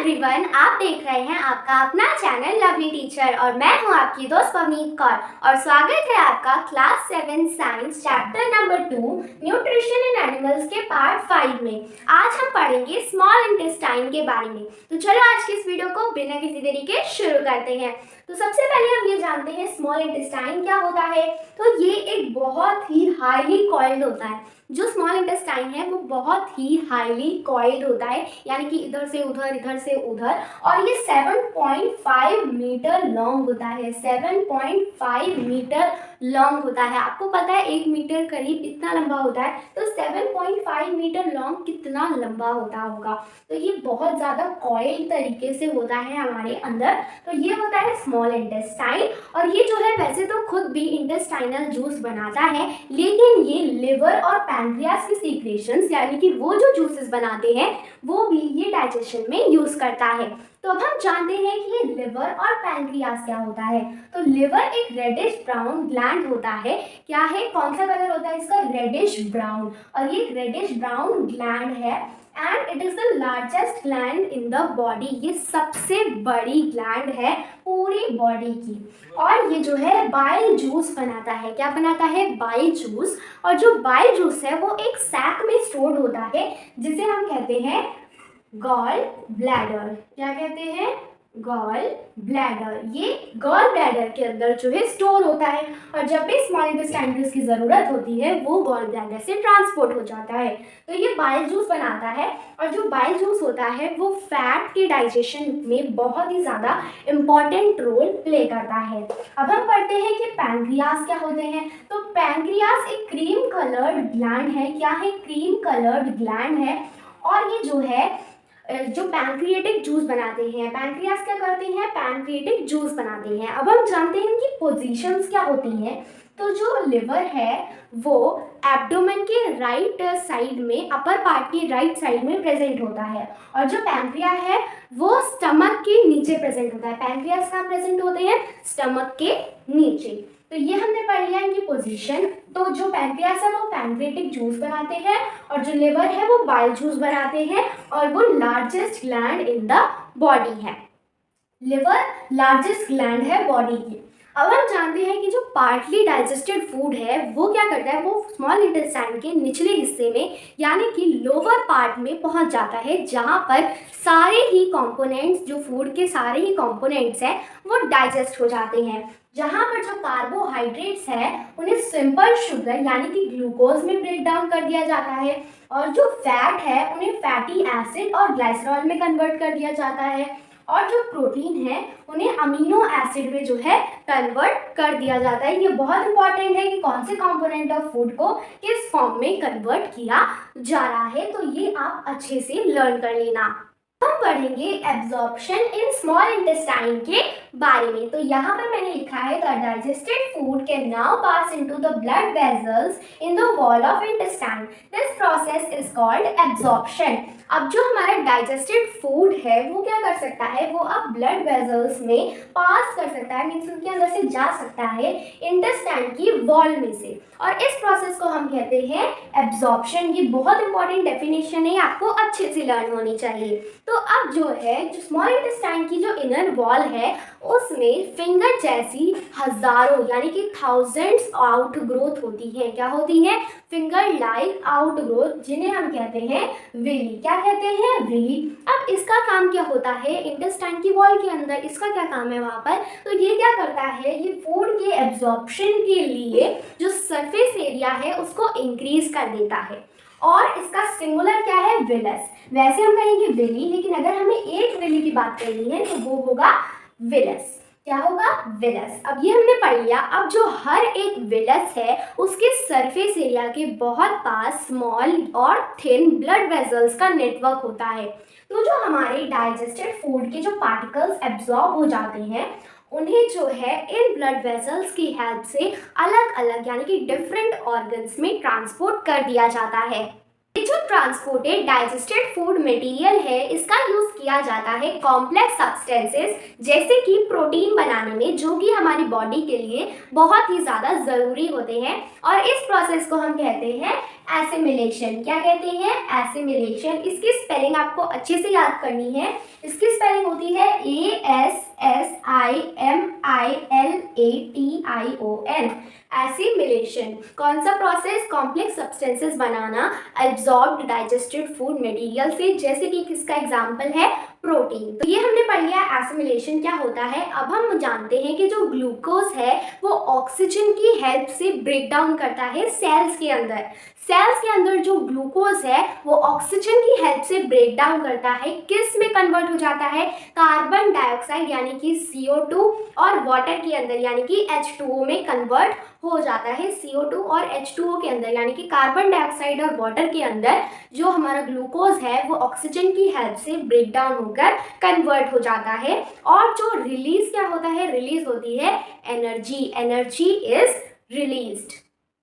Everyone, आप देख रहे हैं आपका अपना चैनल लवली टीचर और मैं हूं आपकी दोस्त पवनीत कौर और स्वागत है आपका class 7 science chapter number 2 nutrition in animals के पार्ट 5 में। आज हम पढ़ेंगे स्मॉल इंटेस्टाइन के बारे में। तो चलो आज की इस वीडियो को बिना किसी देरी के शुरू करते हैं। तो सबसे पहले हम ये जानते हैं स्मॉल इंटेस्टाइन क्या होता है। तो ये एक बहुत ही हाईली कॉइल्ड होता है। जो स्मॉल इंटेस्टाइन है वो बहुत ही हाईली कॉइल्ड होता है, यानी कि इधर से उधर, और ये 7.5 मीटर लॉन्ग होता है। 7.5 मीटर लॉन्ग होता है। आपको पता है 1 मीटर करीब इतना लंबा होता है, तो 7.5 मीटर लॉन्ग कितना लंबा होता होगा। तो ये बहुत ज़्यादा कॉइल्ड तरीके से होता है हमारे अंदर। तो ये होता है स्मॉल इंटेस्टाइन, और ये जो है वैसे तो खुद भी इंटेस्टाइनल जूस बनाता है, लेकिन ये लिवर और पैंक्रियास की सीक्रेशंस यानी कि वो जो जूसेस बनाते हैं वो भी ये डाइजेशन में यूज करता है। तो अब हम जानते हैं कि ये लिवर और पैंक्रियास क्या होता है। तो लिवर एक रेडिश ब्राउन ग्लैंड होता है। क्या है, कौन सा कलर होता है इसका? Reddish brown. और ये रेडिश ब्राउन ग्लैंड है and it is the largest gland in the body. ये सबसे बड़ी ग्लैंड है पूरी बॉडी की। और ये जो है बाइल जूस बनाता है। क्या बनाता है? Bile juice. और जो बाइल जूस है वो एक सैक में स्टोर्ड होता है, जिसे हम कहते हैं गॉल ब्लैडर। क्या कहते हैं? Gall bladder. ये गॉल ब्लैडर के अंदर जो है स्टोर होता है, और जब भी स्मॉल इंटेस्टाइन की ज़रूरत होती है वो गॉल ब्लैडर से ट्रांसपोर्ट हो जाता है। तो ये बाइल जूस बनाता है, और जो बाइल जूस होता है वो फैट के डाइजेशन में बहुत ही ज़्यादा इम्पॉर्टेंट रोल प्ले करता है। अब हम पढ़ते हैं कि पैंक्रियास क्या होते हैं। तो पैंक्रियास एक क्रीम कलर्ड ग्लैंड है। क्या है? क्रीम कलर्ड ग्लैंड है। और ये जो है जो पैंक्रियाटिक जूस बनाते हैं। पैंक्रियास क्या करते हैं? पैंक्रियाटिक जूस बनाते हैं। अब हम जानते हैं कि पोजीशंस क्या होती हैं। तो जो लिवर है वो एब्डोमेन के राइट साइड में, अपर पार्ट की राइट साइड में प्रेजेंट होता है, और जो पैंक्रिया है वो स्टमक के नीचे प्रेजेंट होता है। पैंक्रियास कहाँ प्रेजेंट होते हैं? स्टमक के नीचे। तो ये हमने पढ़ लिया इनकी पोजीशन। तो जो पैंक्रियास है वो पैंक्रियाटिक जूस बनाते हैं, और जो लिवर है वो बाइल जूस बनाते हैं, और वो largest gland in the body है। लिवर लार्जेस्ट ग्लैंड है बॉडी की। अब हम जानते हैं कि जो पार्टली डाइजेस्टेड फूड है वो क्या करता है, वो स्मॉल इंटेस्टाइन के निचले हिस्से में यानी कि लोअर पार्ट में पहुंच जाता है, जहां पर सारे ही कंपोनेंट्स, जो फूड के सारे ही कंपोनेंट्स हैं वो डाइजेस्ट हो जाते हैं। जहां पर जो कार्बोहाइड्रेट्स है उन्हें सिंपल शुगर यानी कि ग्लूकोज में ब्रेक डाउन कर दिया जाता है, और जो फैट है उन्हें फैटी एसिड और ग्लाइसरॉल में कन्वर्ट कर दिया जाता है, और जो प्रोटीन है उन्हें अमीनो एसिड में जो है कन्वर्ट कर दिया जाता है। ये बहुत इंपॉर्टेंट है कि कौन से कंपोनेंट ऑफ फूड को किस फॉर्म में कन्वर्ट किया जा रहा है। तो ये आप अच्छे से लर्न कर लेना। हम पढ़ेंगे एब्जॉर्प्शन इन स्मॉल इंटेस्टाइन के बारे में। तो यहाँ पर मैंने लिखा है the digested food can now pass into the blood vessels in the wall of intestine. This process is called absorption. अब जो हमारा डाइजेस्टेड फूड है वो क्या कर सकता है, वो अब ब्लड वेसल्स में पास कर सकता है, मीन्स उनके अंदर से जा सकता है इंटेस्टाइन की वॉल में से, और इस प्रोसेस को हम कहते हैं एब्जॉर्प्शन। ये बहुत इंपॉर्टेंट डेफिनेशन है, आपको अच्छे से लर्न होनी चाहिए। तो अब जो है जो स्मॉल इंटेस्टाइन की जो इनर वॉल है उसमें फिंगर जैसी हजारों यानी कि थाउजेंड्स आउट ग्रोथ होती है। क्या होती है? फिंगर लाइक आउट ग्रोथ, जिन्हें हम कहते हैं विली। क्या कहते हैं? विली। अब इसका काम क्या होता है इंटेस्टाइन की वॉल के अंदर? इसका क्या काम है वहाँ पर? तो ये क्या करता है, ये फूड के एब्जॉर्प्शन के लिए जो सरफेस एरिया है उसको इंक्रीज कर देता है, और इसका सिंगुलर क्या है? विलस। वैसे हम कहेंगे विली, लेकिन अगर हमें एक विली की बात करनी है तो वो होगा विलस। क्या होगा? विलस। अब ये हमने पढ़ लिया। अब जो हर एक विलस है उसके सरफेस एरिया के बहुत पास स्मॉल और थिन ब्लड वेसल्स का नेटवर्क होता है। तो जो हमारे डाइजेस्टेड फूड के जो पार्टिकल्स एब्जॉर्ब हो जाते हैं उन्हें जो है इन ब्लड वेसल्स की हेल्प से अलग अलग यानी कि डिफरेंट ऑर्गन्स में ट्रांसपोर्ट कर दिया जाता है। ये जो ट्रांसपोर्टेड डाइजेस्टेड फूड मटेरियल है, इसका यूज किया जाता है कॉम्प्लेक्स सब्सटेंसेस जैसे कि प्रोटीन बनाने में, जो कि हमारी बॉडी के लिए बहुत ही ज़्यादा ज़रूरी होते हैं। और इस प्रोसेस को हम कहते हैं एसिमिलेशन। क्या कहते हैं? एसिमिलेशन। इसकी स्पेलिंग आपको अच्छे से याद करनी है। इसकी स्पेलिंग होती है ASSIMILATION, एसिमिलेशन। कौन सा प्रोसेस? कॉम्प्लेक्स सब्सटेंसेस बनाना एब्जॉर्ब्ड डाइजेस्टेड फूड मटेरियल से, जैसे कि किसका एग्जांपल है? प्रोटीन। तो ये हमने पढ़ लिया एसिमिलेशन क्या होता है। अब हम जानते हैं कि जो ग्लूकोज है वो ऑक्सीजन की हेल्प से ब्रेक डाउन करता है सेल्स के अंदर। सेल्स के अंदर जो ग्लूकोज है वो ऑक्सीजन की हेल्प से ब्रेक डाउन करता है, किस में कन्वर्ट हो जाता है? कार्बन डाइऑक्साइड यानी कि CO2 और वाटर के अंदर यानी कि H2O में कन्वर्ट हो जाता है। CO2 और H2O के अंदर यानी कि कार्बन डाइऑक्साइड और वाटर के अंदर जो हमारा ग्लूकोज है वो ऑक्सीजन की हेल्प से ब्रेक डाउन होकर कन्वर्ट हो जाता है। और जो रिलीज क्या होता है? रिलीज होती है एनर्जी। Energy is released.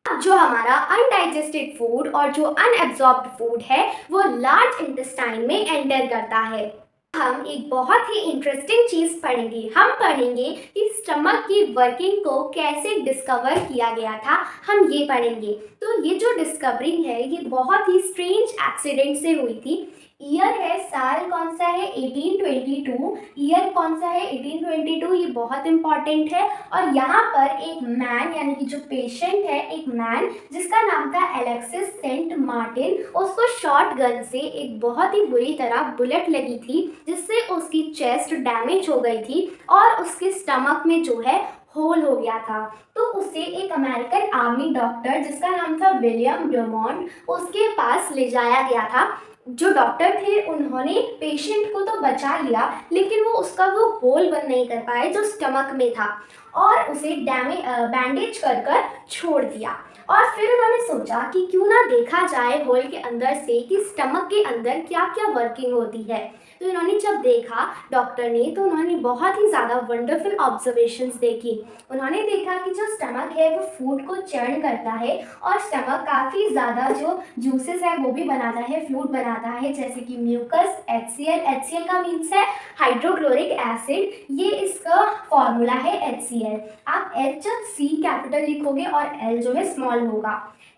जो हमारा अनडाइजेस्टेड फूड और जो अनएब्जॉर्ब्ड फूड है वो लार्ज इंटेस्टाइन में एंटर करता है। हम एक बहुत ही इंटरेस्टिंग चीज पढ़ेंगे। हम पढ़ेंगे कि स्टमक की वर्किंग को कैसे डिस्कवर किया गया था, हम ये पढ़ेंगे। तो ये जो डिस्कवरी है ये बहुत ही स्ट्रेंज एक्सीडेंट से हुई थी। ईयर है, साल कौन सा है? 1822। ईयर कौन सा है? 1822। ये बहुत इंपॉर्टेंट है। और यहाँ पर एक मैन यानी कि जो पेशेंट है, एक मैन जिसका नाम था एलेक्सिस सेंट मार्टिन, उसको शॉर्ट गन से एक बहुत ही बुरी तरह बुलेट लगी थी, जिससे उसकी चेस्ट डैमेज हो गई थी और उसके स्टमक में जो है होल हो गया था। तो उसे एक अमेरिकन आर्मी डॉक्टर जिसका नाम था विलियम ड्यूमोंट, उसके पास ले जाया गया था। जो डॉक्टर थे उन्होंने पेशेंट को तो बचा लिया, लेकिन वो उसका वो होल बंद नहीं कर पाए जो स्टमक में था, और उसे बैंडेज कर छोड़ दिया। और फिर उन्होंने सोचा कि क्यों ना देखा जाए होल के अंदर से कि स्टमक के अंदर क्या क्या वर्किंग होती है। तो इन्होंने जब देखा डॉक्टर ने, तो उन्होंने बहुत ही ज़्यादा वंडरफुल ऑब्जर्वेशंस देखी। उन्होंने देखा कि जो स्टमक है वो फूड को चर्न करता है और स्टमक काफ़ी ज़्यादा जो जूसेस है वो भी बनाता है, फ्लूइड बनाता है, जैसे कि म्यूकस, HCl। HCl का मीन्स है हाइड्रोक्लोरिक एसिड। ये इसका फॉर्मूला है HCl। आप HC कैपिटल लिखोगे और L जो है स्मॉल होगा।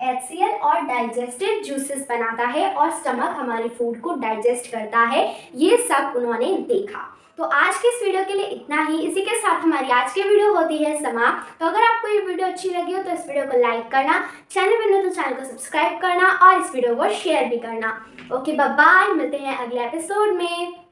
HCl और डाइजेस्टेड जूसेस बनाता है और स्टमक हमारे फूड को डाइजेस्ट करता है। ये सब उन्होंने देखा। तो आज के इस वीडियो के लिए इतना ही। इसी के साथ हमारी आज की वीडियो होती है समाप्त। तो अगर आपको ये वीडियो अच्छी लगी हो तो इस वीडियो को लाइक करना, चैनल पर नए तो चैनल को सब्सक्राइब करना और इस वीडियो को शेयर भी करना। ओके, बाय बाय, मिलते हैं अगले एपिसोड में।